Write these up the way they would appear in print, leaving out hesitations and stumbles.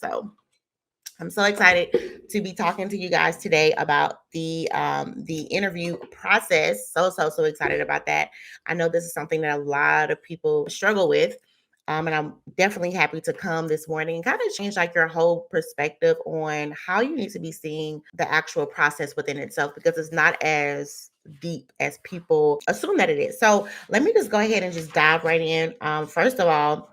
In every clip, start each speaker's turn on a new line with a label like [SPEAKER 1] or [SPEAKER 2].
[SPEAKER 1] So I'm so excited to be talking to you guys today about the interview process. So excited about that. I know this is something that a lot of people struggle with. And I'm definitely happy to come this morning and kind of change like your whole perspective on how you need to be seeing the actual process within itself, because it's not as deep as people assume that it is. So let me just go ahead and just dive right in. First of all,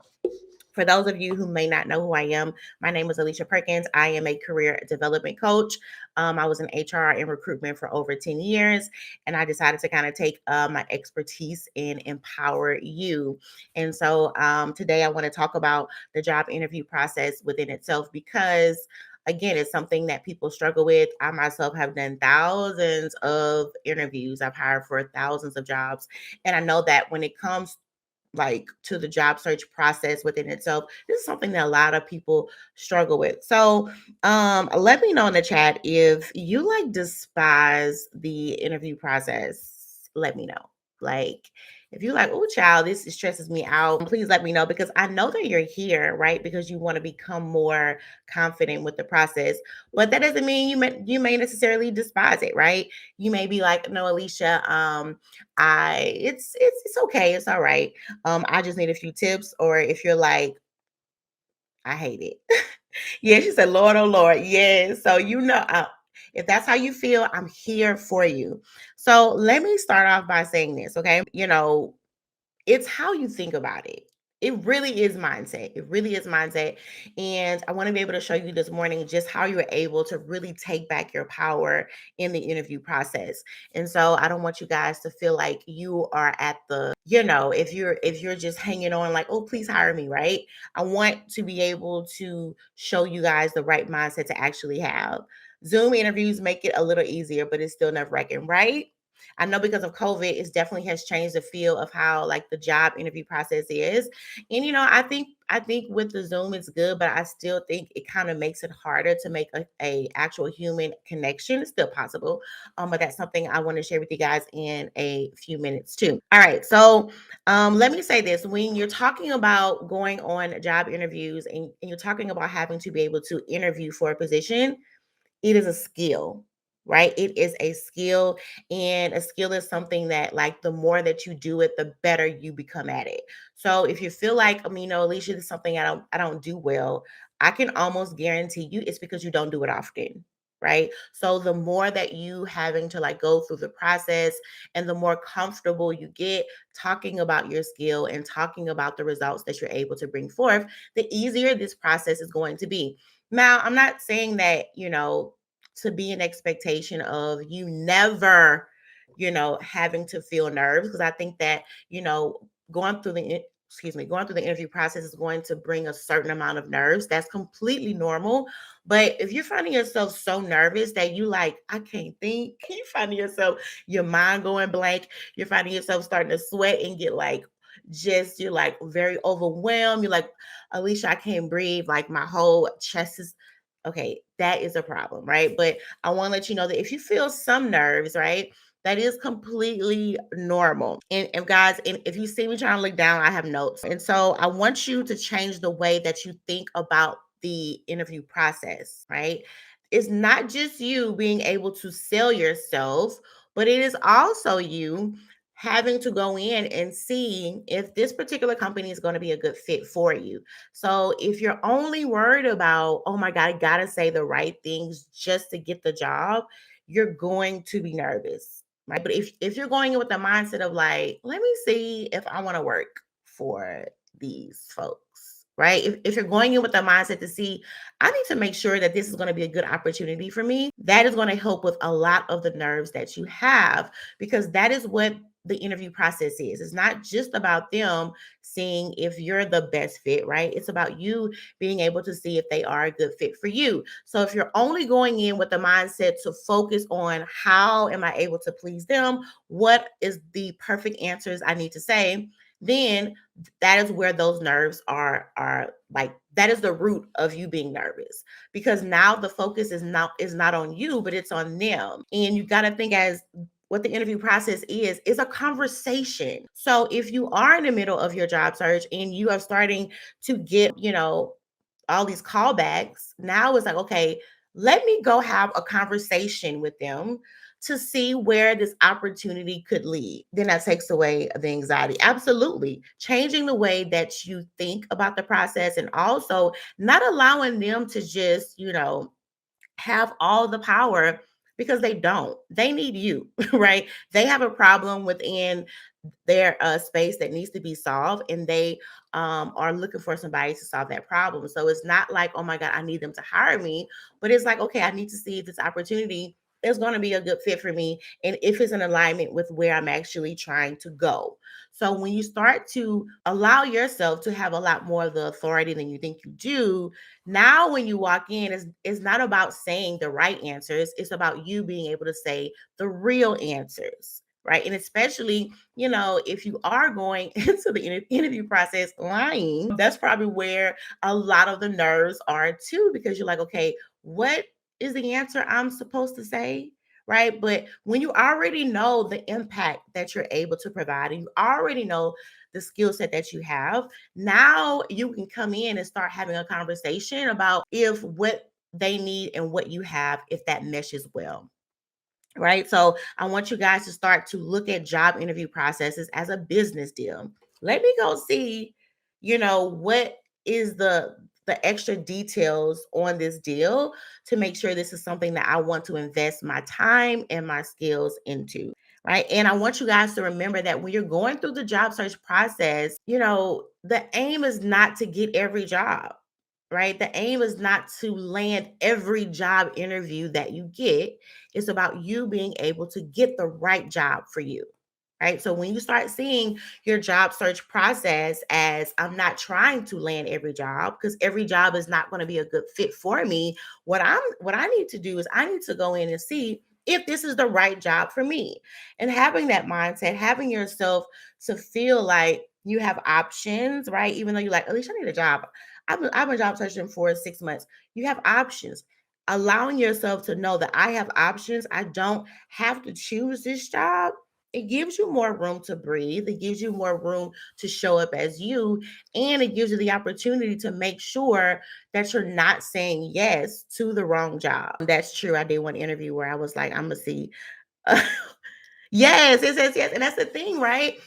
[SPEAKER 1] for those of you who may not know who I am, my name is Alicia Perkins. I am a career development coach. I was in HR and recruitment for over 10 years, and I decided to kind of take my expertise and empower you. And so today I want to talk about the job interview process within itself, because again, it's something that people struggle with. I myself have done thousands of interviews. I've hired for thousands of jobs. And I know that when it comes like to the job search process within itself, this is something that a lot of people struggle with. So let me know in the chat if you like despise the interview process. Let me know. Like, if you like, oh child, this stresses me out, please let me know, because I know that you're here, right? Because you want to become more confident with the process. But that doesn't mean you may necessarily despise it, right? You may be like, no, Alicia, it's okay, it's all right. I just need a few tips. Or if you're like, I hate it. Yeah, she said, Lord, oh Lord. Yes. So, if that's how you feel, I'm here for you. So, let me start off by saying this, okay? It's how you think about it. It really is mindset. It really is mindset. And I want to be able to show you this morning just how you're able to really take back your power in the interview process. And so I don't want you guys to feel like you are at if you're just hanging on like, oh, please hire me, right? I want to be able to show you guys the right mindset to actually have. Zoom interviews make it a little easier, but it's still nerve-wracking, right? I know because of COVID, it definitely has changed the feel of how like the job interview process is. And I think with the Zoom it's good, but I still think it kind of makes it harder to make a actual human connection. It's still possible. But that's something I want to share with you guys in a few minutes too. All right. So let me say this. When you're talking about going on job interviews and you're talking about having to be able to interview for a position, it is a skill, right? It is a skill, and a skill is something that like the more that you do it, the better you become at it. So if you feel like, Alicia, this is something I don't do well, I can almost guarantee you it's because you don't do it often. Right. So the more that you having to like go through the process and the more comfortable you get talking about your skill and talking about the results that you're able to bring forth, the easier this process is going to be. Now, I'm not saying that, to be an expectation of you never, having to feel nerves, because I think that, going through going through the interview process is going to bring a certain amount of nerves. That's completely normal. But if you're finding yourself so nervous that you like, I can't think, you finding yourself, your mind going blank, you're finding yourself starting to sweat and get like, you're like very overwhelmed. You're like, Alicia, I can't breathe. Like my whole chest is okay. That is a problem, right? But I want to let you know that if you feel some nerves, right, that is completely normal. And guys, and if you see me trying to look down, I have notes. And so I want you to change the way that you think about the interview process, right? It's not just you being able to sell yourself, but it is also you having to go in and see if this particular company is going to be a good fit for you. So if you're only worried about, oh my God, I got to say the right things just to get the job, you're going to be nervous, right? But if you're going in with the mindset of like, let me see if I want to work for these folks, right? If you're going in with the mindset to see, I need to make sure that this is going to be a good opportunity for me, that is going to help with a lot of the nerves that you have, because that is what the interview process is. It's not just about them seeing if you're the best fit, right? It's about you being able to see if they are a good fit for you. So if you're only going in with the mindset to focus on how am I able to please them, what is the perfect answers I need to say, then that is where those nerves are like, that is the root of you being nervous, because now the focus is not on you, but it's on them. And you got to think as what the interview process is a conversation. So if you are in the middle of your job search and you are starting to get, all these callbacks. Now it's like, okay, let me go have a conversation with them to see where this opportunity could lead. Then that takes away the anxiety. Absolutely. Changing the way that you think about the process, and also not allowing them to just, have all the power, because they don't. They need you, right? They have a problem within their space that needs to be solved, and they are looking for somebody to solve that problem. So it's not like, oh my God, I need them to hire me, but it's like, okay, I need to see if this opportunity is going to be a good fit for me, and if it's in alignment with where I'm actually trying to go. So when you start to allow yourself to have a lot more of the authority than you think you do, now when you walk in, it's not about saying the right answers, it's about you being able to say the real answers, right? And especially, if you are going into the interview process lying, that's probably where a lot of the nerves are too, because you're like, okay, what is the answer I'm supposed to say? Right. But when you already know the impact that you're able to provide, and you already know the skill set that you have, now you can come in and start having a conversation about if what they need and what you have, if that meshes well. Right. So I want you guys to start to look at job interview processes as a business deal. Let me go see, what is the extra details on this deal to make sure this is something that I want to invest my time and my skills into. Right. And I want you guys to remember that when you're going through the job search process, the aim is not to get every job. Right. The aim is not to land every job interview that you get. It's about you being able to get the right job for you. Right. So when you start seeing your job search process as, I'm not trying to land every job because every job is not going to be a good fit for me, what I need to do is I need to go in and see if this is the right job for me. And having that mindset, having yourself to feel like you have options, right? Even though you're like, Alicia, I need a job. I've been job searching for 6 months. You have options. Allowing yourself to know that I have options. I don't have to choose this job. It gives you more room to breathe. It gives you more room to show up as you. And it gives you the opportunity to make sure that you're not saying yes to the wrong job. That's true. I did one interview where I was like, I'm going to see. Yes, yes. And that's the thing, right?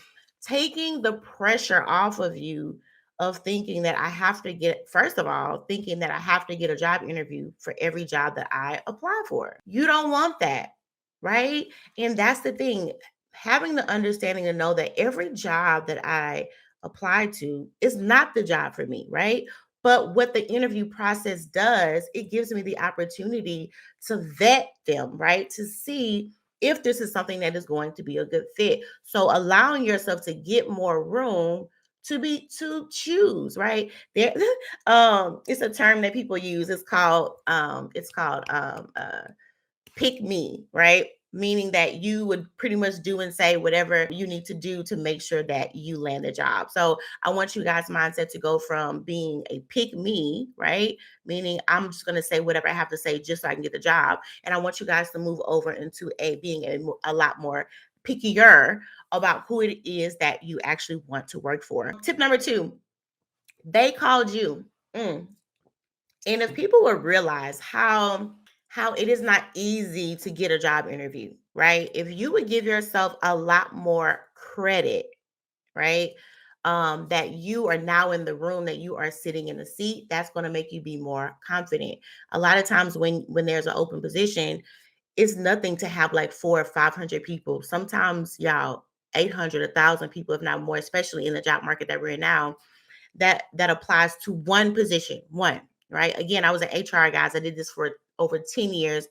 [SPEAKER 1] Taking the pressure off of you of thinking that I have to get, first of all, thinking that I have to get a job interview for every job that I apply for. You don't want that, right? And that's the thing. Having the understanding to know that every job that I apply to is not the job for me, right? But what the interview process does, it gives me the opportunity to vet them, right? To see if this is something that is going to be a good fit. So allowing yourself to get more room to choose, right? There it's a term that people use. It's called pick me, right? Meaning that you would pretty much do and say whatever you need to do to make sure that you land a job. So I want you guys' mindset to go from being a pick me, right? Meaning I'm just going to say whatever I have to say just so I can get the job. And I want you guys to move over into being a lot more pickier about who it is that you actually want to work for. Tip number 2, they called you. Mm. And if people would realize how it is not easy to get a job interview, right? If you would give yourself a lot more credit, right? That you are now in the room, that you are sitting in the seat, that's going to make you be more confident. A lot of times when there's an open position, it's nothing to have like 400 or 500 people. Sometimes y'all 800, 1,000 people, if not more, especially in the job market that we're in now, that applies to one position, one, right? Again, I was an HR, guys. I did this for over 10 years,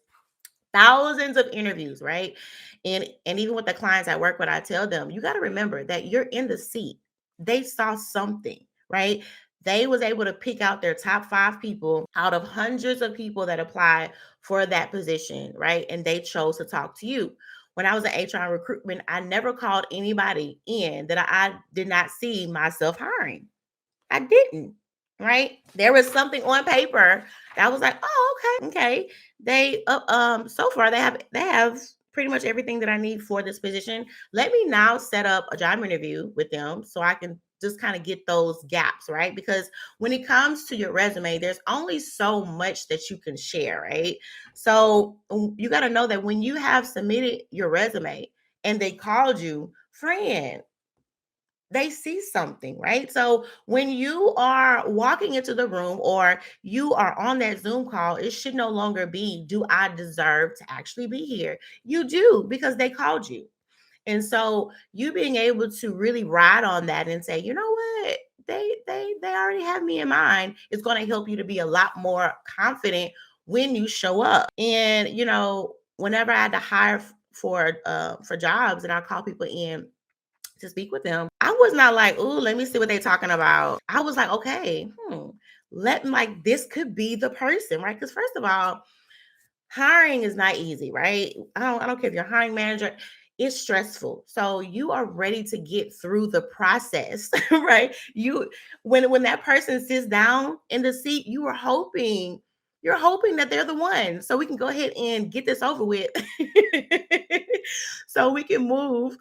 [SPEAKER 1] thousands of interviews, right? And even with the clients I work with, I tell them, you got to remember that you're in the seat. They saw something, right? They was able to pick out their top 5 people out of hundreds of people that applied for that position, right? And they chose to talk to you. When I was in HR recruitment, I never called anybody in that I did not see myself hiring. I didn't, right? There was something on paper that was like, oh, okay. They so far they have pretty much everything that I need for this position. Let me now set up a job interview with them so I can just kind of get those gaps, right? Because when it comes to your resume, there's only so much that you can share, right? So you got to know that when you have submitted your resume and they called you, friend, they see something, right? So when you are walking into the room or you are on that Zoom call, it should no longer be, do I deserve to actually be here? You do, because they called you. And so you being able to really ride on that and say, you know what? They already have me in mind is going to help you to be a lot more confident when you show up. And whenever I had to hire for jobs and I call people in to speak with them, I was not like, "Ooh, let me see what they're talking about." I was like, "Okay, this could be the person, right?" Because first of all, hiring is not easy, right? I don't care if you're a hiring manager, it's stressful. So you are ready to get through the process, right? When that person sits down in the seat, you're hoping that they're the one. So we can go ahead and get this over with. So we can move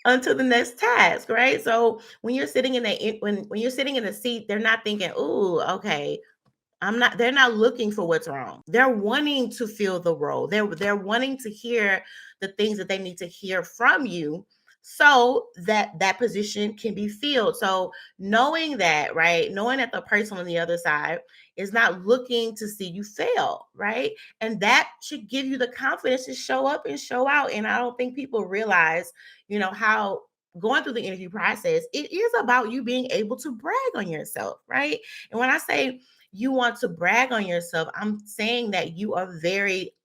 [SPEAKER 1] onto the next task, right? So when you're sitting when you're sitting in a seat, they're not thinking, "Ooh, okay, they're not looking for what's wrong. They're wanting to fill the role. They're wanting to hear the things that they need to hear from you so that that position can be filled. So knowing that, right? Knowing that the person on the other side is not looking to see you fail, right? And that should give you the confidence to show up and show out. And I don't think people realize, how going through the interview process, it is about you being able to brag on yourself, right? And when I say you want to brag on yourself, I'm saying that you are very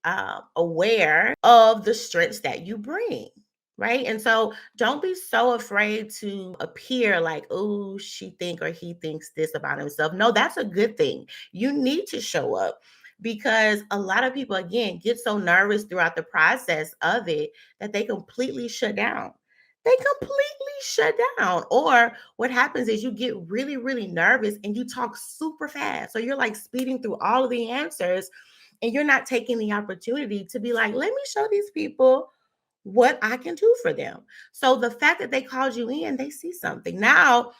[SPEAKER 1] aware of the strengths that you bring. Right. And so don't be so afraid to appear like, oh, she think or he thinks this about himself. No, that's a good thing. You need to show up because a lot of people, again, get so nervous throughout the process of it that they completely shut down. They completely shut down. Or what happens is you get really, really nervous and you talk super fast. So you're like speeding through all of the answers and you're not taking the opportunity to be like, let me show these people what I can do for them. So the fact that they called you in, they see something. Now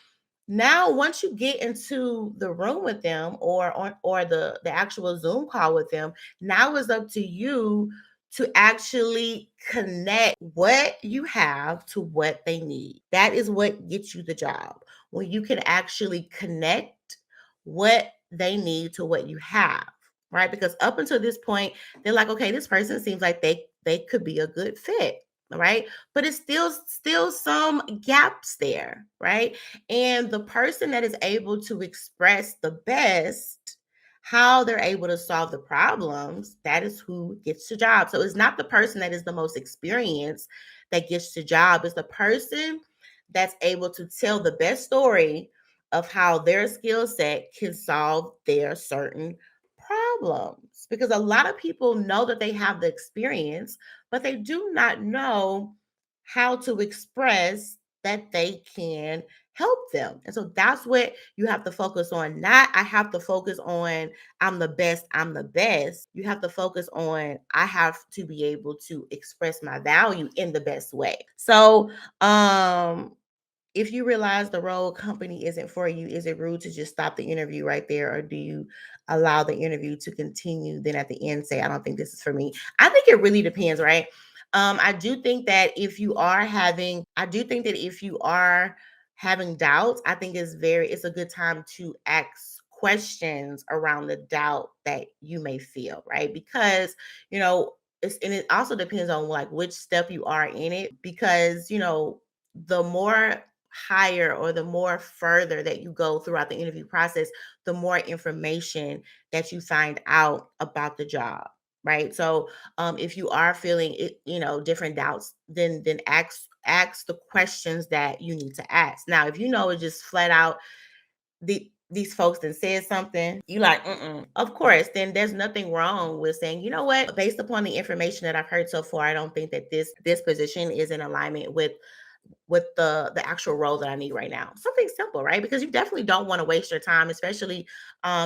[SPEAKER 1] once you get into the room with them or the actual Zoom call with them, now it's up to you to actually connect what you have to what they need. That is what gets you the job. When you can actually connect what they need to what you have, right? Because up until this point, they're like, okay, this person seems like they could be a good fit, right? But it's still some gaps there, right? And the person that is able to express the best how they're able to solve the problems, that is who gets the job. So it's not the person that is the most experienced that gets the job. It's the person that's able to tell the best story of how their skill set can solve their certain problems. Because a lot of people know that they have the experience, but they do not know how to express that they can help them. And so that's what you have to focus on. Not, I have to focus on, I'm the best, I'm the best. You have to focus on, I have to be able to express my value in the best way. So, if you realize the role company isn't for you, is it rude to just stop the interview right there? Or do you allow the interview to continue? Then at the end say, I don't think this is for me. I think it really depends, right? I do think that if you are having doubts, I think it's a good time to ask questions around the doubt that you may feel, right? Because, and it also depends on like which step you are in it, because, the more higher or the more further that you go throughout the interview process, the more information that you find out about the job. Right. So if you are feeling it, different doubts, then ask the questions that you need to ask. Now, if you know it just flat out these folks that said something, you like, of course, then there's nothing wrong with saying, you know what, based upon the information that I've heard so far, I don't think that this position is in alignment with with the actual role that I need right now. Something simple, right? Because you definitely don't want to waste your time, especially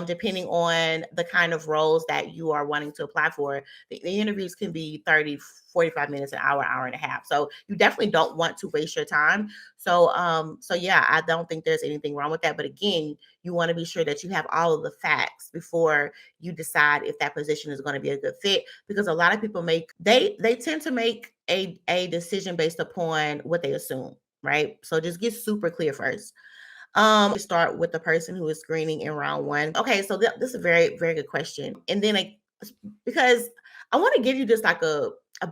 [SPEAKER 1] depending on the kind of roles that you are wanting to apply for. The interviews can be 30, 45 minutes, an hour, hour and a half. So you definitely don't want to waste your time. So yeah, I don't think there's anything wrong with that. But again, you want to be sure that you have all of the facts before you decide if that position is going to be a good fit, because a lot of people they tend to make a decision based upon what they assume, right? So just get super clear first. Start with the person who is screening in round one. Okay, so this is a very, very good question. And then because I want to give you just like a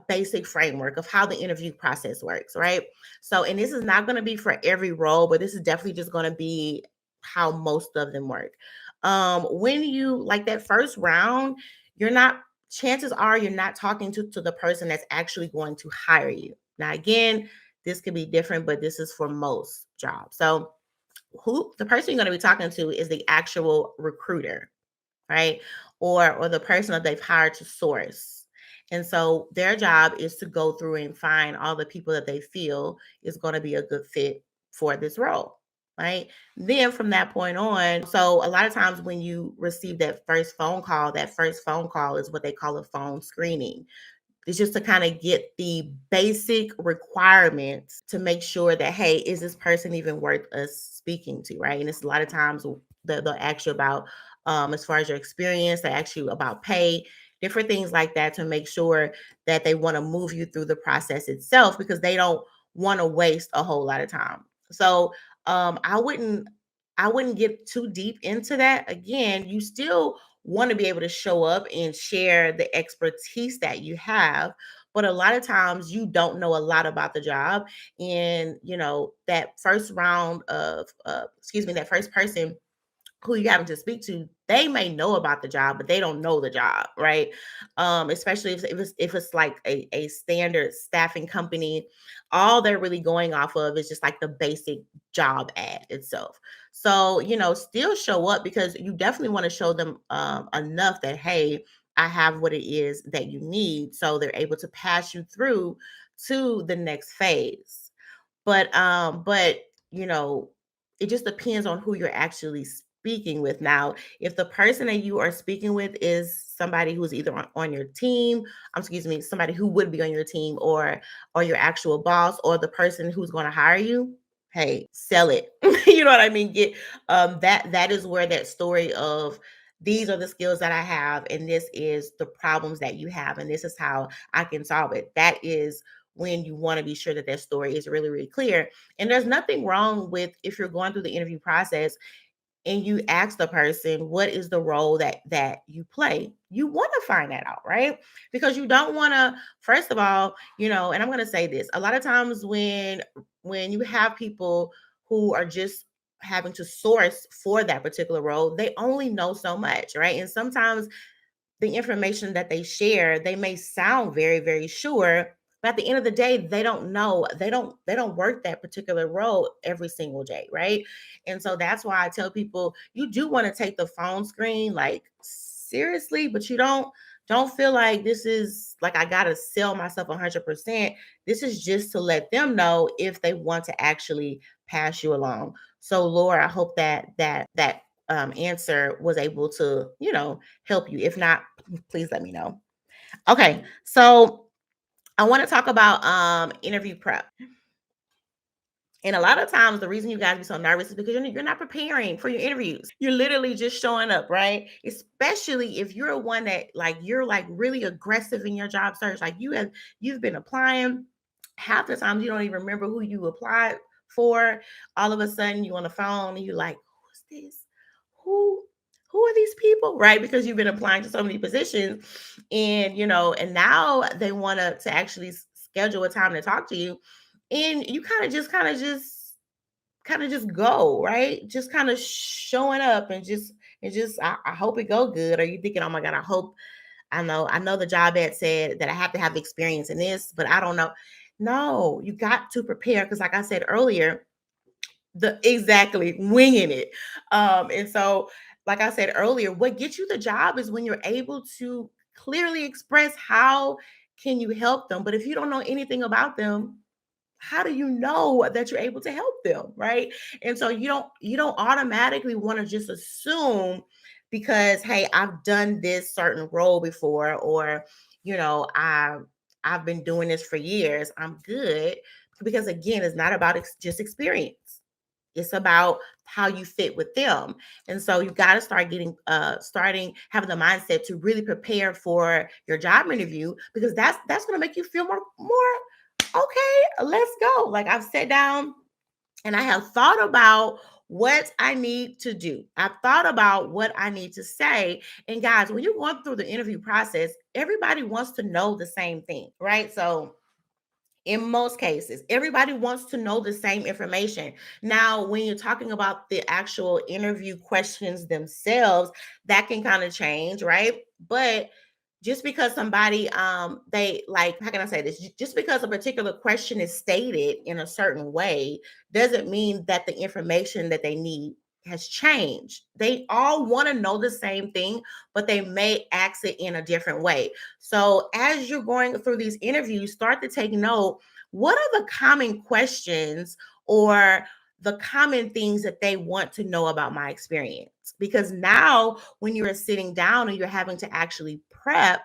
[SPEAKER 1] basic framework of how the interview process works, right? So, and this is not going to be for every role, but this is definitely just going to be how most of them work. When you like that first round, you're not, chances are you're not talking to the person that's actually going to hire you. Now, again, this could be different, but this is for most jobs. So, who the person you're going to be talking to is the actual recruiter, right? Or the person that they've hired to source. And so their job is to go through and find all the people that they feel is going to be a good fit for this role. Right. Then from that point on, so a lot of times when you receive that first phone call is what they call a phone screening. It's just to kind of get the basic requirements to make sure that, hey, is this person even worth us speaking to, right? And it's a lot of times they'll ask you about, as far as your experience, they ask you about pay, different things like that to make sure that they want to move you through the process itself, because they don't want to waste a whole lot of time. So I wouldn't get too deep into that. Again, you still want to be able to show up and share the expertise that you have, but a lot of times you don't know a lot about the job. And that first round of that first person who you happen to speak to, they may know about the job, but they don't know the job, right? Especially if it's like a standard staffing company, all they're really going off of is just like the basic job ad itself. So, still show up, because you definitely want to show them enough that, hey, I have what it is that you need. So they're able to pass you through to the next phase. But you know, it just depends on who you're actually speaking with. Now, if the person that you are speaking with is somebody who's either on your team, excuse me, somebody who would be on your team, or your actual boss, or the person who's going to hire you, hey, sell it. You know what I mean? Get that is where that story of, these are the skills that I have, and this is the problems that you have, and this is how I can solve it. That is when you want to be sure that story is really, really clear. And there's nothing wrong with, if you're going through the interview process and you ask the person, what is the role that you play, you want to find that out, right? Because you don't want to, first of all, and I'm going to say this, a lot of times when you have people who are just having to source for that particular role, they only know so much, right? And sometimes the information that they share, they may sound very, very sure, but at the end of the day, they don't know. They don't work that particular role every single day, right? And so that's why I tell people, you do want to take the phone screen like seriously, but you don't feel like this is like, I gotta sell myself 100%. This is just to let them know if they want to actually pass you along. So Laura, I hope that answer was able to, help you. If not, please let me know. Okay, so I want to talk about interview prep. And a lot of times, the reason you guys be so nervous is because you're not preparing for your interviews. You're literally just showing up, right? Especially if you're one that, like, you're like really aggressive in your job search. Like, you've been applying. Half the times you don't even remember who you applied for. All of a sudden you on the phone and you're like, who's this? Who who are these people? Right? Because you've been applying to so many positions, and and now they want to actually schedule a time to talk to you, and you kind of just go, right? Just kind of showing up, and just I hope it go good. Are you thinking, oh my God, I know the job ad said that I have to have experience in this, but I don't know. No, you got to prepare, because like I said earlier, the exactly winging it. And so, like I said earlier, what gets you the job is when you're able to clearly express how can you help them. But if you don't know anything about them, how do you know that you're able to help them, right? And so you don't automatically want to just assume because hey, I've done this certain role before, or I've been doing this for years, I'm good. Because again, it's not about just experience. It's about how you fit with them. And so you got to start starting having the mindset to really prepare for your job interview, because that's going to make you feel more okay, let's go. Like I've sat down and I have thought about what I need to do. I've thought about what I need to say. And guys, when you're going through the interview process, everybody wants to know the same thing, right? So in most cases, everybody wants to know the same information. Now, when you're talking about the actual interview questions themselves, that can kind of change, right? But just because somebody they like, how can I say this, just because a particular question is stated in a certain way doesn't mean that the information that they need has changed. They all want to know the same thing, but they may ask it in a different way. So as you're going through these interviews, start to take note, what are the common questions or the common things that they want to know about my experience? Because now when you're sitting down and you're having to actually prep,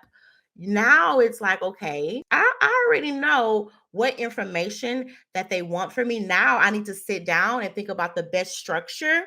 [SPEAKER 1] now it's like, okay, I already know what information that they want from me. Now I need to sit down and think about the best structure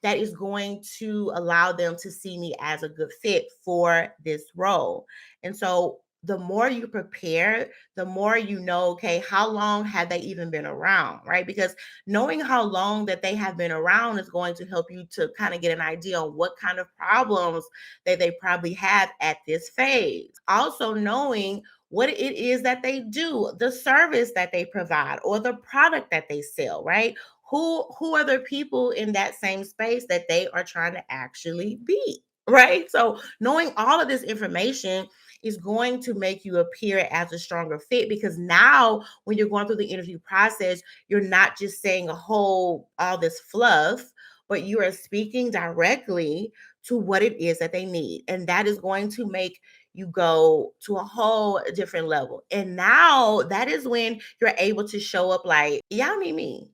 [SPEAKER 1] that is going to allow them to see me as a good fit for this role. And so the more you prepare, the more you know, okay, how long have they even been around, right? Because knowing how long that they have been around is going to help you to kind of get an idea on what kind of problems that they probably have at this phase. Also, knowing what it is that they do, the service that they provide, or the product that they sell, right? Who are the people in that same space that they are trying to actually be, right? So knowing all of this information is going to make you appear as a stronger fit, because now when you're going through the interview process, you're not just saying all this fluff, but you are speaking directly to what it is that they need. And that is going to make you go to a whole different level. And now that is when you're able to show up like, y'all need me,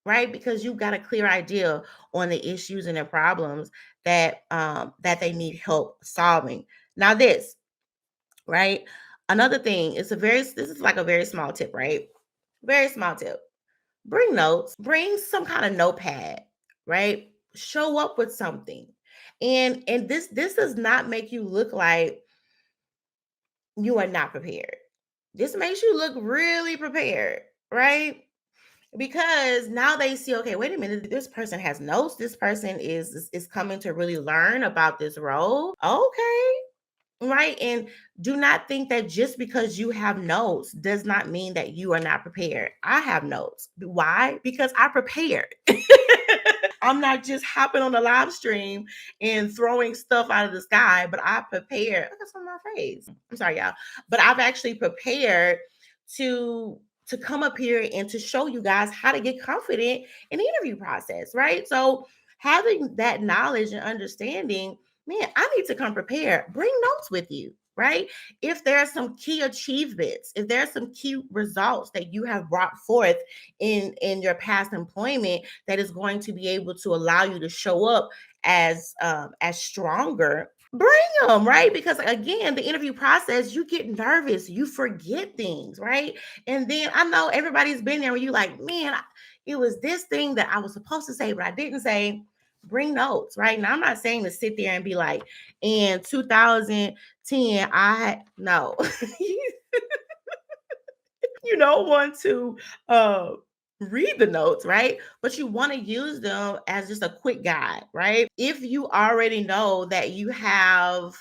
[SPEAKER 1] right? Because you've got a clear idea on the issues and the problems that they need help solving. Now, this, right? Another thing is this is like a very small tip, right? Very small tip. Bring notes, bring some kind of notepad, right? Show up with something. And this does not make you look like you are not prepared. This makes you look really prepared, right? Because now they see, okay, wait a minute, this person has notes. This person is coming to really learn about this role. Okay, right? And do not think that just because you have notes does not mean that you are not prepared. I have notes. Why? Because I prepared. I'm not just hopping on the live stream and throwing stuff out of the sky, but I prepared. Look, that's on my face. I'm sorry, y'all. But I've actually prepared to come up here and to show you guys how to get confident in the interview process, right? So having that knowledge and understanding, man, I need to come prepared. Bring notes with you, right? If there are some key achievements, if there are some key results that you have brought forth in your past employment that is going to be able to allow you to show up as stronger, bring them, right? Because again, the interview process, you get nervous, you forget things, right? And then I know everybody's been there where you like, man, it was this thing that I was supposed to say but I didn't say. Bring notes, right? Now I'm not saying to sit there and be like, in 2010 no. You don't want to read the notes, right? But you want to use them as just a quick guide, right? If you already know that you have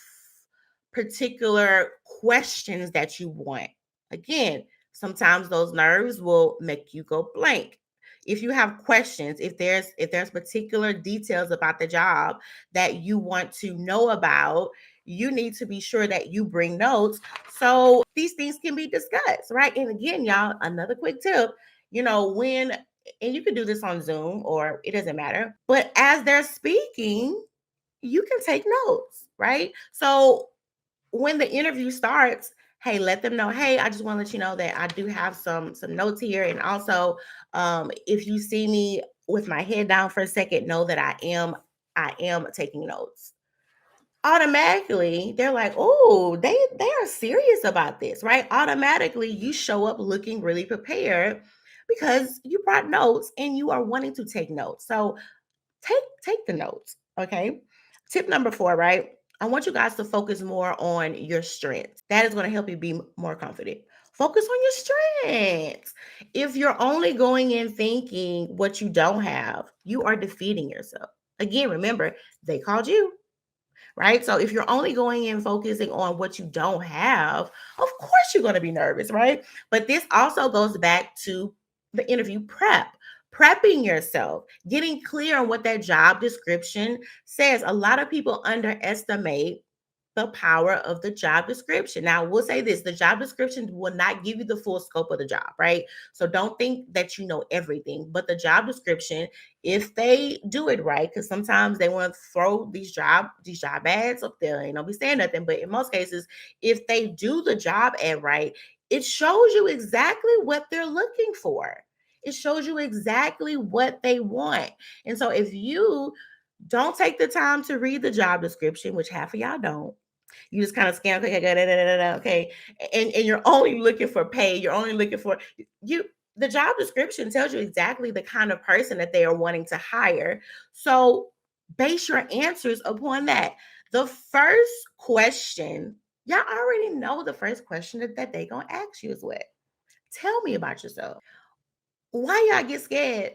[SPEAKER 1] particular questions that you want, again, sometimes those nerves will make you go blank. If you have questions, if there's particular details about the job that you want to know about, you need to be sure that you bring notes so these things can be discussed, right? And again, y'all, another quick tip, when, and you can do this on Zoom or it doesn't matter, but as they're speaking, you can take notes, right? So when the interview starts, Hey, let them know, hey, I just want to let you know that I do have some notes here. And also, if you see me with my head down for a second, know that I am taking notes. Automatically, they're like, oh, they are serious about this, right? Automatically, you show up looking really prepared because you brought notes and you are wanting to take notes. So take the notes. Okay. Tip number 4, right? I want you guys to focus more on your strengths. That is going to help you be more confident. Focus on your strengths. If you're only going in thinking what you don't have, you are defeating yourself. Again, remember, they called you, right? So if you're only going in focusing on what you don't have, of course you're going to be nervous, right? But this also goes back to the interview prep. Prepping yourself, getting clear on what that job description says. A lot of people underestimate the power of the job description. Now, we'll say this, the job description will not give you the full scope of the job, right? So don't think that you know everything, but the job description, if they do it right, because sometimes they want to throw these job ads up there, be saying nothing, but in most cases, if they do the job ad right, it shows you exactly what they're looking for. It shows you exactly what they want. And so if you don't take the time to read the job description, which half of y'all don't, you just kind of scan, okay, da, da, da, da, da, okay, and you're only looking for pay. You're only looking for you. The job description tells you exactly the kind of person that they are wanting to hire. So base your answers upon that. The first question, y'all already know the first question that they gonna ask you is what? Tell me about yourself. Why y'all get scared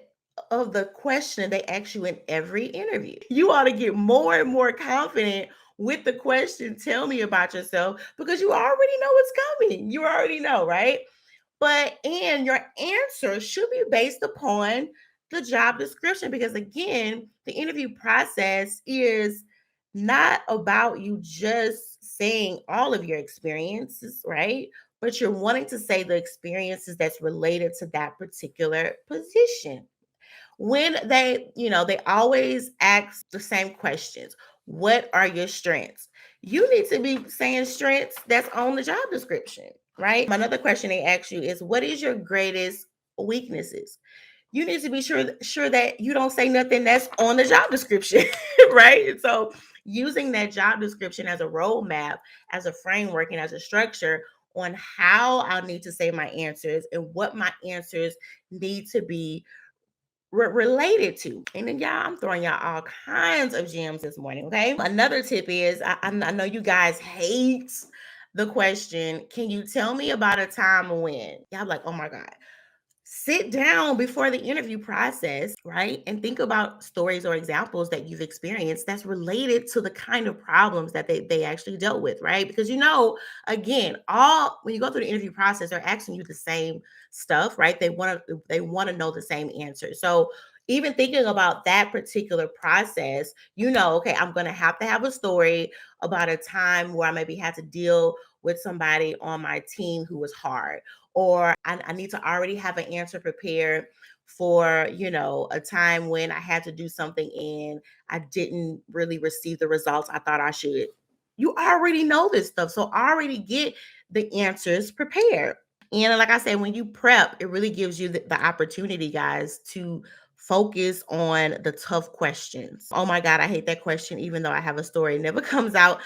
[SPEAKER 1] of the question they ask you in every interview? You ought to get more and more confident with the question, tell me about yourself, because you already know what's coming. You already know, right? And your answer should be based upon the job description, because again, the interview process is not about you just saying all of your experiences, right? But you're wanting to say the experiences that's related to that particular position. When they always ask the same questions. What are your strengths? You need to be saying strengths that's on the job description, right? Another question they ask you is, what is your greatest weaknesses? You need to be sure that you don't say nothing that's on the job description, right? And so using that job description as a roadmap, as a framework, and as a structure on how I'll need to say my answers and what my answers need to be related to. And then, y'all, I'm throwing y'all all kinds of gems this morning. Okay. Another tip is I know you guys hate the question, can you tell me about a time when? Y'all like, oh my God. Sit down before the interview process, right? And think about stories or examples that you've experienced that's related to the kind of problems that they actually dealt with, right? Because again, all when you go through the interview process, they're asking you the same stuff, right? They want to know the same answer. So even thinking about that particular process, okay, I'm gonna have to have a story about a time where I maybe had to deal with somebody on my team who was hard, or I need to already have an answer prepared for a time when I had to do something and I didn't really receive the results I thought I should. You already know this stuff, so already get the answers prepared. And like I said, when you prep, it really gives you the opportunity, guys, to focus on the tough questions. Oh my God, I hate that question, even though I have a story. It never comes out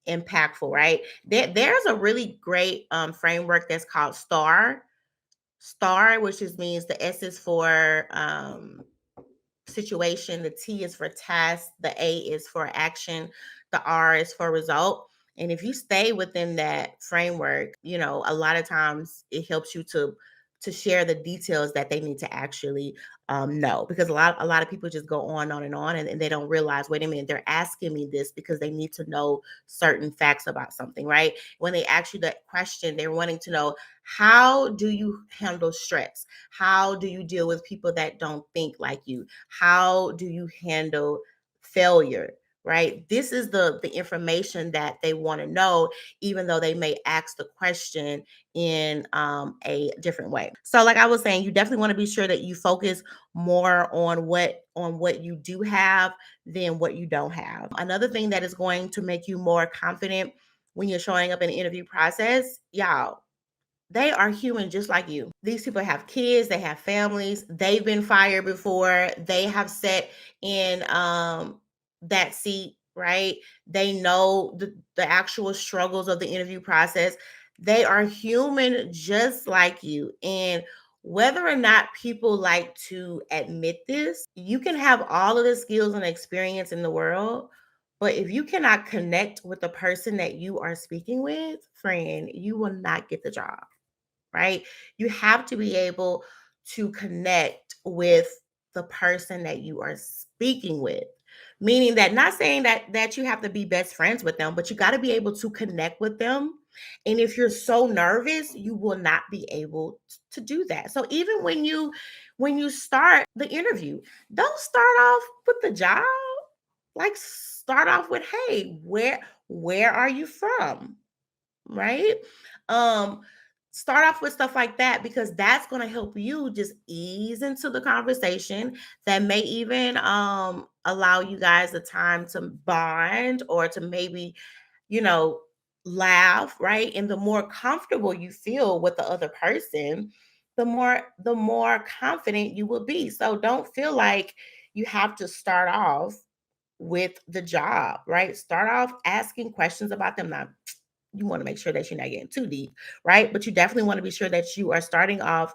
[SPEAKER 1] impactful, right? There's a really great framework that's called STAR, which just means the S is for situation, the T is for task, the A is for action, the R is for result. And if you stay within that framework, a lot of times it helps you to share the details that they need to actually know, because a lot of people just go on and they don't realize, wait a minute, they're asking me this because they need to know certain facts about something, right? When they ask you that question, they're wanting to know, how do you handle stress? How do you deal with people that don't think like you? How do you handle failure? Right? This is the information that they want to know, even though they may ask the question in a different way. So, like I was saying, you definitely want to be sure that you focus more on what you do have than what you don't have. Another thing that is going to make you more confident when you're showing up in the interview process, y'all, they are human just like you. These people have kids, they have families, they've been fired before, they have sat in that seat, right? They know the actual struggles of the interview process. They are human just like you. And whether or not people like to admit this, you can have all of the skills and experience in the world. But if you cannot connect with the person that you are speaking with, friend, you will not get the job, right? You have to be able to connect with the person that you are speaking with. Meaning that, not saying that you have to be best friends with them, but you got to be able to connect with them. And if you're so nervous, you will not be able to do that. So even when you start the interview, don't start off with the job. Like, start off with, hey, where are you from? Right? Um, Start off with stuff like that, because that's going to help you just ease into the conversation. That may even allow you guys the time to bond, or to maybe, you know, laugh, right? And the more comfortable you feel with the other person, the more confident you will be. So don't feel like you have to start off with the job, right? Start off asking questions about them. Now, you want to make sure that you're not getting too deep, right? But you definitely want to be sure that you are starting off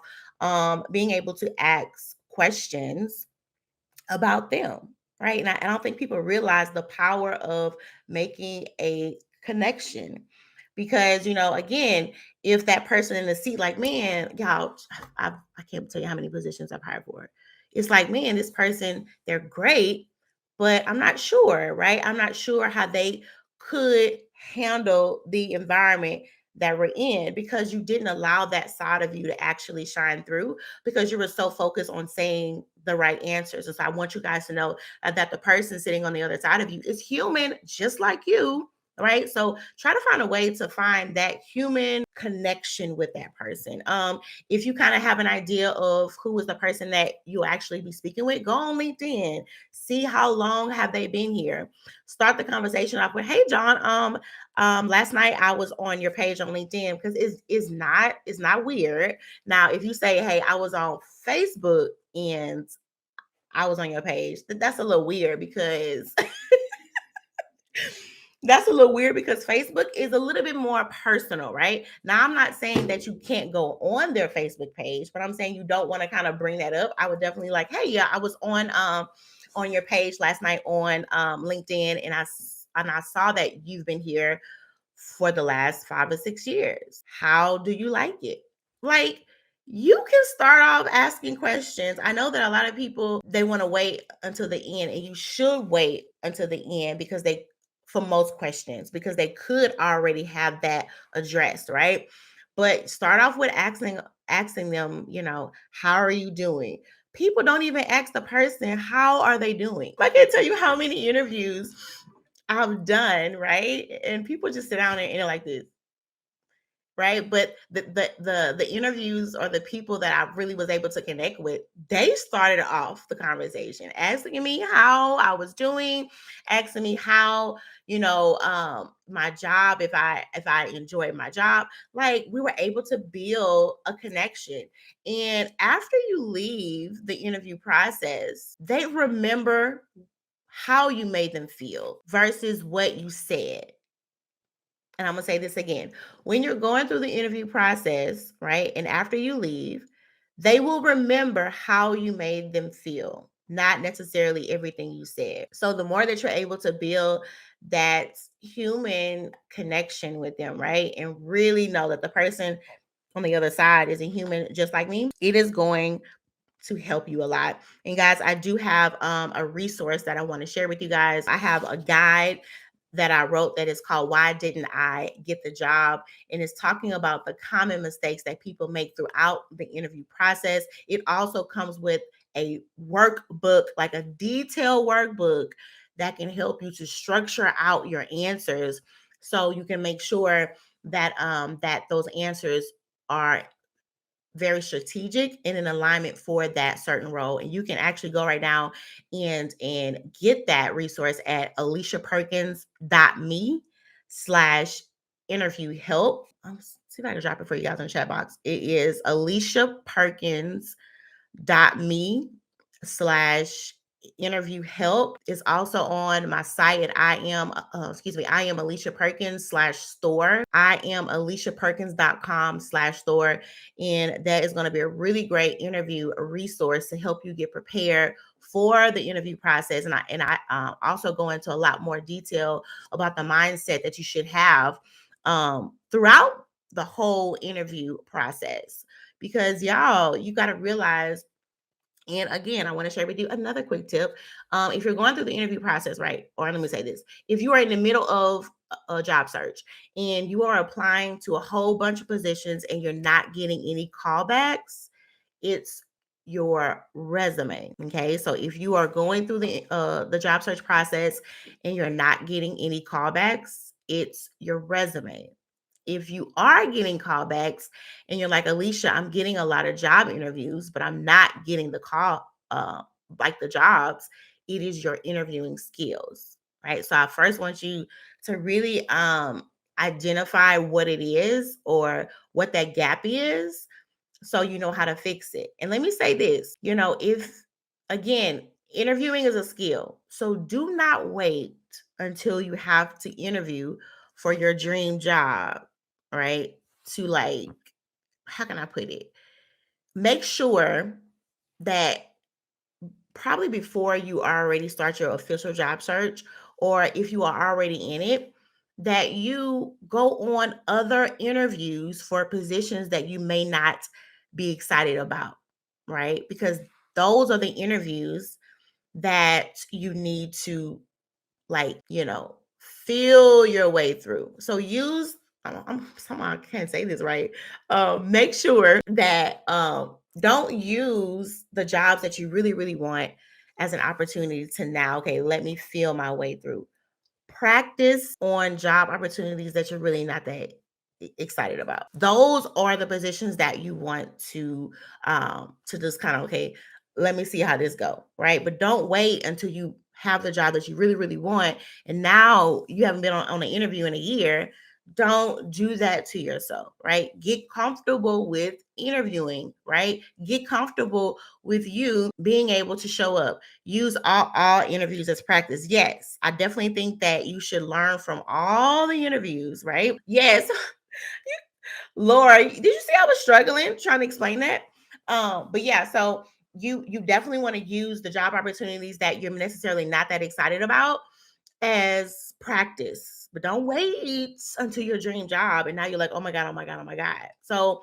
[SPEAKER 1] being able to ask questions about them, right? And I don't think people realize the power of making a connection. Because, again, if that person in the seat, like, man, y'all, I can't tell you how many positions I've hired for. It's like, man, this person, they're great, but I'm not sure, right? I'm not sure how they could handle the environment that we're in, because you didn't allow that side of you to actually shine through, because you were so focused on saying the right answers. And so I want you guys to know that the person sitting on the other side of you is human, just like you. Right. So try to find a way to find that human connection with that person. If you kind of have an idea of who is the person that you'll actually be speaking with, go on LinkedIn, see how long have they been here. Start the conversation off with, hey John, last night I was on your page on LinkedIn, because it's not weird. Now, if you say, hey, I was on Facebook and I was on your page, that's a little weird, because Facebook is a little bit more personal, right? Now, I'm not saying that you can't go on their Facebook page, but I'm saying you don't want to kind of bring that up. I would definitely like, hey, yeah, I was on your page last night on LinkedIn, and I saw that you've been here for the last 5 or 6 years. How do you like it? Like, you can start off asking questions. I know that a lot of people, they want to wait until the end, and you should wait until the end, because for most questions, because they could already have that addressed, right? But start off with asking them, how are you doing? People don't even ask the person, how are they doing? I can't tell you how many interviews I've done, right? And people just sit down and like this, right? But the interviews, or the people that I really was able to connect with, they started off the conversation asking me how I was doing, asking me how, my job, if I enjoyed my job. Like, we were able to build a connection. And after you leave the interview process, they remember how you made them feel versus what you said. And I'm going to say this again. When you're going through the interview process, right? And after you leave, they will remember how you made them feel, not necessarily everything you said. So the more that you're able to build that human connection with them, right? And really know that the person on the other side is a human just like me, it is going to help you a lot. And guys, I do have a resource that I want to share with you guys. I have a guide that I wrote that is called Why Didn't I Get the Job? And it's talking about the common mistakes that people make throughout the interview process. It also comes with a workbook, like a detailed workbook that can help you to structure out your answers, so you can make sure that those answers are very strategic and in alignment for that certain role. And you can actually go right now and get that resource at aliciaperkins.me/ interview help. See if I can drop it for you guys in the chat box. It is AliciaPerkins.me/interview help. It's also on my site at I am Alicia Perkins /store. I am AliciaPerkins.com/store. And that is going to be a really great interview resource to help you get prepared for the interview process. And I also go into a lot more detail about the mindset that you should have throughout the whole interview process. Because y'all, you got to realize, and again, I want to share with you another quick tip. If you're going through the interview process, right? Or let me say this: if you are in the middle of a job search and you are applying to a whole bunch of positions and you're not getting any callbacks, it's your resume. Okay. So if you are going through the job search process and you're not getting any callbacks, it's your resume. If you are getting callbacks and you're like, Alicia, I'm getting a lot of job interviews, but I'm not getting the call, like the jobs, it is your interviewing skills, right? So I first want you to really identify what it is or what that gap is so you know how to fix it. And let me say this, if again, interviewing is a skill. So do not wait until you have to interview for your dream job, right? To like, how can I put it? Make sure that probably before you already start your official job search, or if you are already in it, that you go on other interviews for positions that you may not be excited about, right? Because those are the interviews that you need to, like, feel your way through. So use, somehow I can't say this right. Make sure that don't use the jobs that you really, really want as an opportunity to now, okay, let me feel my way through. Practice on job opportunities that you're really not that excited about. Those are the positions that you want to just kind of, okay, let me see how this go, right? But don't wait until you have the job that you really, really want and now you haven't been on an interview in a year. Don't do that to yourself, right? Get comfortable with interviewing, right? Get comfortable with you being able to show up. Use all interviews as practice. Yes, I definitely think that you should learn from all the interviews, right? Yes. Laura, did you see I was struggling trying to explain that? But yeah, so you definitely want to use the job opportunities that you're necessarily not that excited about as practice, but don't wait until your dream job and now you're like, oh my god, oh my god, oh my god. So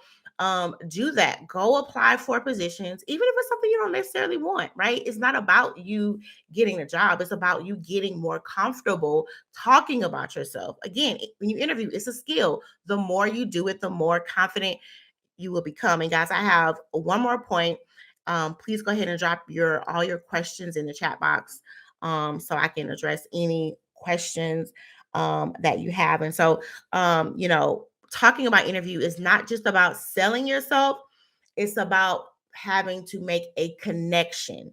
[SPEAKER 1] do that. Go apply for positions, even if it's something you don't necessarily want, right? It's not about you getting a job, it's about you getting more comfortable talking about yourself. Again, when you interview, it's a skill. The more you do it, the more confident you will become. And guys, I have one more point. Please go ahead and drop all your questions in the chat box, so I can address any questions that you have. And so, talking about interview is not just about selling yourself; it's about having to make a connection.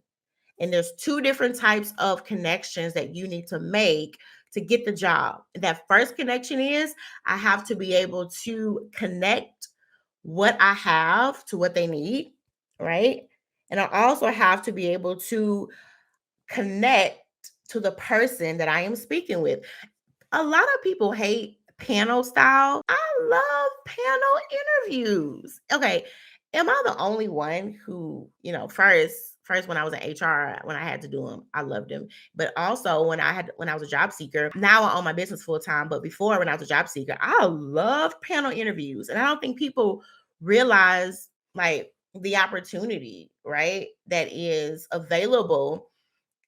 [SPEAKER 1] And there's two different types of connections that you need to make to get the job. That first connection is I have to be able to connect what I have to what they need, right? And I also have to be able to connect to the person that I am speaking with. A lot of people hate panel style. I love panel interviews. Okay, am I the only one who, first when I was in HR, when I had to do them, I loved them. But also when I was a job seeker, now I own my business full time. But before when I was a job seeker, I love panel interviews. And I don't think people realize like the opportunity, right? That is available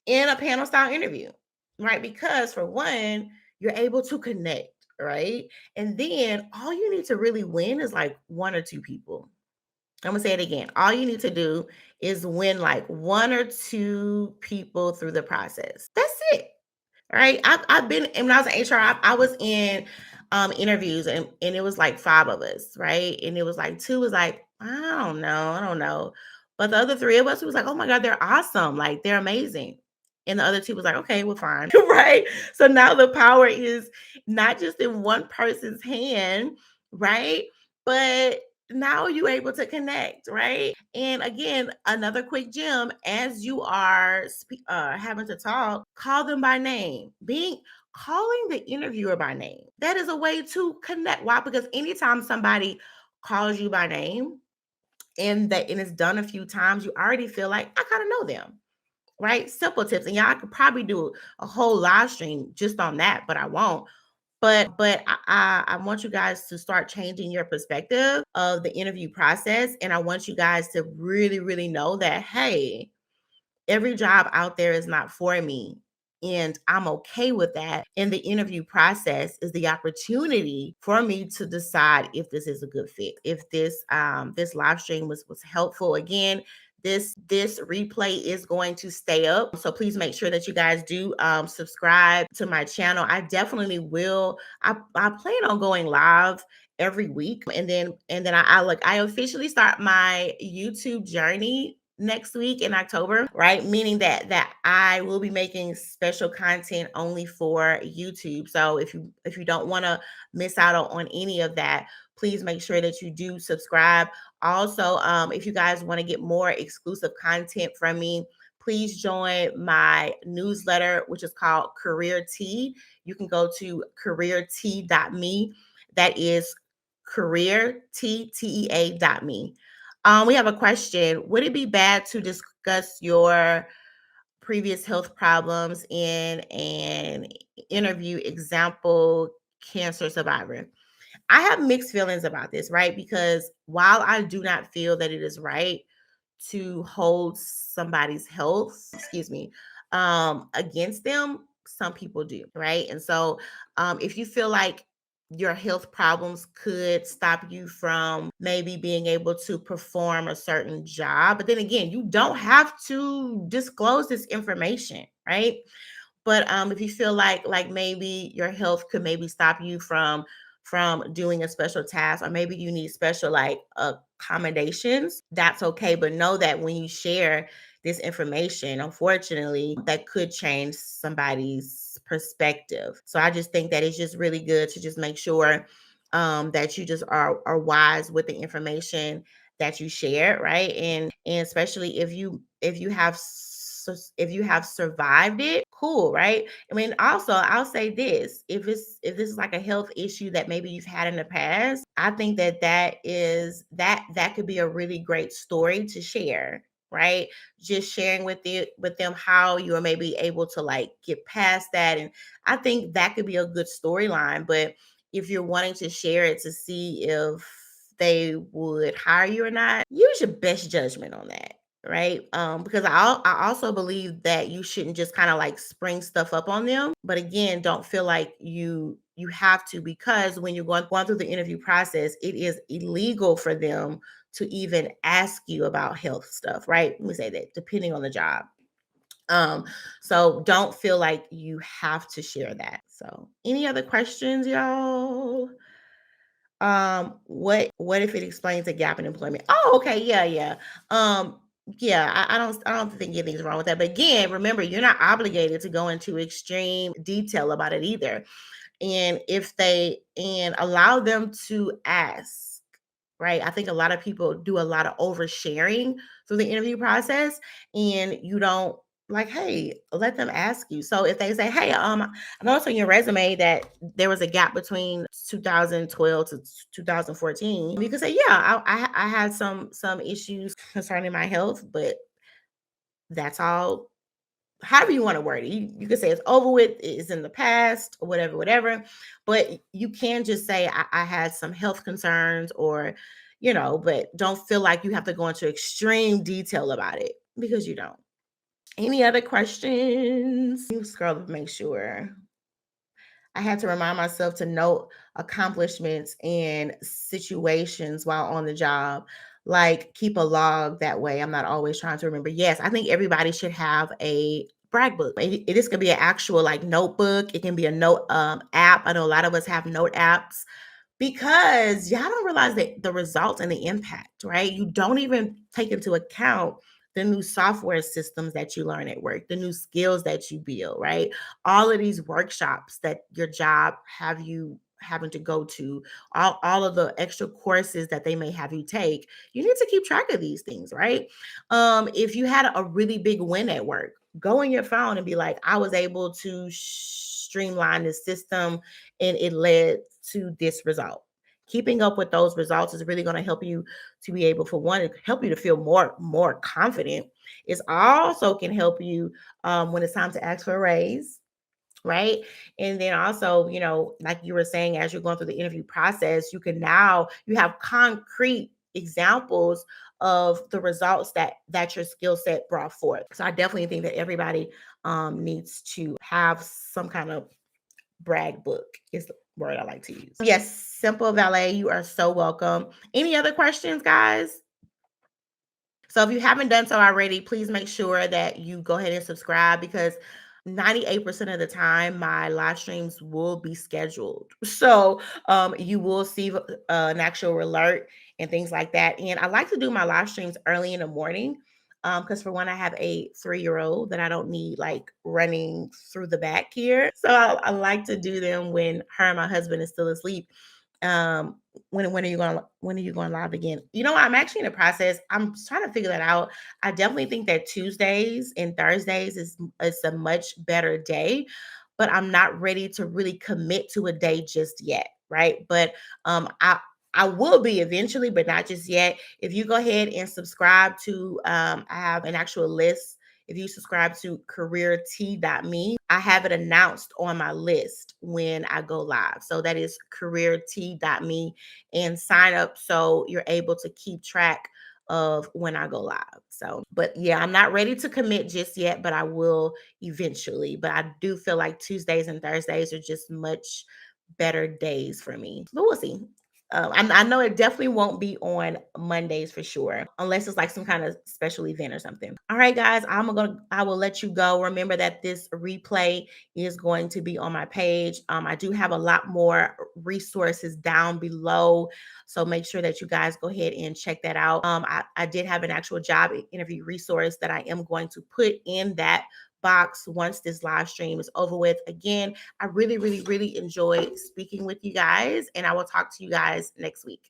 [SPEAKER 1] in a panel style interview, right? Because for one, you're able to connect, right? And then all you need to really win is like one or two people. I'm gonna say it again. All you need to do is win like one or two people through the process. That's it. Right. I've been, and when I was in HR, I was in interviews and it was like five of us, right? And it was like two was like, I don't know. But the other three of us was like, oh my God, they're awesome. Like they're amazing. And the other two was like, okay, we're fine. Right. So now the power is not just in one person's hand, right? But now you're able to connect, right? And again, another quick gem, as you are having to talk, call them by name. Being calling the interviewer by name, that is a way to connect. Why? Because anytime somebody calls you by name and it's done a few times, you already feel like I kind of know them, right? Simple tips. And y'all could probably do a whole live stream just on that, but I won't. But I want you guys to start changing your perspective of the interview process. And I want you guys to really, really know that, hey, every job out there is not for me. And I'm okay with that. And the interview process is the opportunity for me to decide if this is a good fit. If this live stream was helpful. Again, this replay is going to stay up. So please make sure that you guys do subscribe to my channel. I definitely will. I plan on going live every week. And then I officially start my YouTube journey next week in October, right? Meaning that I will be making special content only for YouTube. So if you don't want to miss out on any of that, please make sure that you do subscribe. Also, if you guys want to get more exclusive content from me, please join my newsletter, which is called Career Tea. You can go to careertea.me. That is careertea.me. We have a question. Would it be bad to discuss your previous health problems in an interview? Example, cancer survivor. I have mixed feelings about this, right? Because while I do not feel that it is right to hold somebody's health, excuse me, against them, some people do, right? And so if you feel like your health problems could stop you from maybe being able to perform a certain job, but then again, you don't have to disclose this information, right? But if you feel like maybe your health could maybe stop you from doing a special task, or maybe you need special like accommodations, that's okay. But know that when you share this information, unfortunately, that could change somebody's perspective. So I just think that it's just really good to just make sure that you just are wise with the information that you share, right? And especially if you have survived it, cool, right? I mean, also I'll say this: if this is like a health issue that maybe you've had in the past, I think that could be a really great story to share, right? Just sharing with them how you are maybe able to like get past that, and I think that could be a good storyline. But if you're wanting to share it to see if they would hire you or not, use your best judgment on that, right? Because I also believe that you shouldn't just kind of like spring stuff up on them. But again, don't feel like you have to, because when you're going through the interview process, it is illegal for them to even ask you about health stuff, right? Let me say that, depending on the job. Um, so don't feel like you have to share that. So any other questions, y'all? What if it explains a gap in employment? Oh, okay, yeah. Um, yeah, I don't think anything's wrong with that. But again, remember, you're not obligated to go into extreme detail about it either. And if they and allow them to ask, right? I think a lot of people do a lot of oversharing through the interview process, and you don't like, hey, let them ask you. So if they say, hey, I noticed on your resume that there was a gap between 2012 to 2014, you can say, yeah, I had some issues concerning my health, but that's all. However you want to word it. You can say it's over with, it's in the past, or whatever. But you can just say I had some health concerns, or but don't feel like you have to go into extreme detail about it, because you don't. Any other questions? You scroll up, make sure. I had to remind myself to note accomplishments and situations while on the job. Like keep a log, that way I'm not always trying to remember. Yes, I think everybody should have a brag book. This could be an actual like notebook. It can be a note app. I know a lot of us have note apps, because y'all don't realize that the results and the impact, right? You don't even take into account the new software systems that you learn at work, the new skills that you build, right? All of these workshops that your job have you having to go to, all of the extra courses that they may have you take, you need to keep track of these things, right? If you had a really big win at work, go on your phone and be like, I was able to streamline this system and it led to this result. Keeping up with those results is really going to help you to be able, for one, to help you to feel more confident. It's also can help you when it's time to ask for a raise, right? And then also, like you were saying, as you're going through the interview process, you have concrete examples of the results that your skill set brought forth. So I definitely think that everybody needs to have some kind of brag book, is the word I like to use. Yes, Simple Valet, you are so welcome. Any other questions, guys? So if you haven't done so already, please make sure that you go ahead and subscribe, because 98% of the time my live streams will be scheduled. So you will see an actual alert and things like that. And I like to do my live streams early in the morning, because for one, I have a 3-year-old that I don't need like running through the back here. So I like to do them when her and my husband is still asleep. um when are you going live again? I'm actually in the process. I'm trying to figure that out. I definitely think that Tuesdays and Thursdays is a much better day, but I'm not ready to really commit to a day just yet, right? But I will be eventually, but not just yet. If you go ahead and subscribe to, I have an actual list. If you subscribe to careert.me, I have it announced on my list when I go live. So that is careert.me, and sign up so you're able to keep track of when I go live. So, but yeah, I'm not ready to commit just yet, but I will eventually. But I do feel like Tuesdays and Thursdays are just much better days for me. But we'll see. I know it definitely won't be on Mondays for sure, unless it's like some kind of special event or something. All right, guys, I will let you go. Remember that this replay is going to be on my page. I do have a lot more resources down below, so make sure that you guys go ahead and check that out. I did have an actual job interview resource that I am going to put in that box once this live stream is over with. Again, I really, really, really enjoyed speaking with you guys, and I will talk to you guys next week.